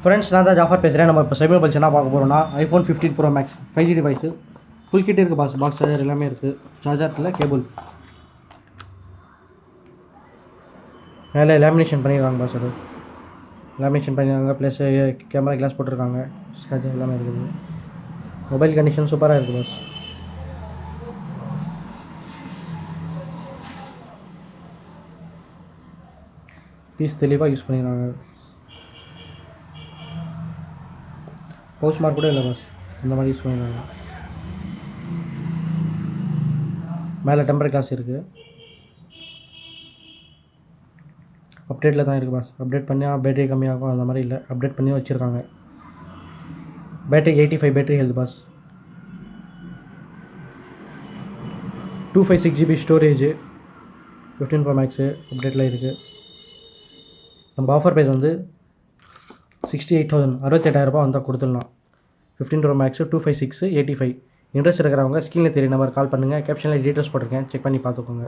Friends நான் தான் ஜாஃபர் பேசுகிறேன். நம்ம இப்போ செமி மொபைல்ஸ் என்ன பார்க்க போகிறோம்னா iPhone 15 Pro Max 5G device. Full kit இருக்குது பாக்ஸ் சார்ஜர் எல்லாமே இருக்குது. சார்ஜரில் கேபிள் மேலே லேமினேஷன் பண்ணியிருக்காங்க பாஸ். அது லேமினேஷன் பண்ணியிருக்காங்க. ப்ளஸ் கேமரா கிளாஸ் போட்டிருக்காங்க. ஸ்க்ராட்ச் எல்லாமே இருக்குது. மொபைல் கண்டிஷன் சூப்பராக இருக்குது பாஸ். பீஸ் தெளிவாக யூஸ் பண்ணியிருக்காங்க. பவுச் மார்க் கூட இல்லை பாஸ். இந்த மாதிரி யூஸ் பண்ணியிருக்காங்க. மேலே டெம்பர் கிளாஸ் இருக்குது. அப்டேட்டில் தான் இருக்குது பாஸ். அப்டேட் பண்ணால் பேட்டரி கம்மியாகும் அந்த மாதிரி இல்லை. அப்டேட் பண்ணி வச்சுருக்காங்க. Battery 85 battery health boss. 256 GB storage 15 Pro Max அப்டேட்டில் இருக்குது. நம்ம ஆஃபர் ப்ரைஸ் வந்து 68,000 68,000 வந்தால் கொடுத்துடலாம். 15 Pro Max 256 85. இன்ட்ரெஸ்ட் இருக்கிறவங்க ஸ்க்ரீனில் தெரிய நம்பர் கால் பண்ணுங்கள். கேப்ஷனில் டீட்டெயில்ஸ் போட்டிருக்கேன், செக் பண்ணி பார்த்துக்கோங்க.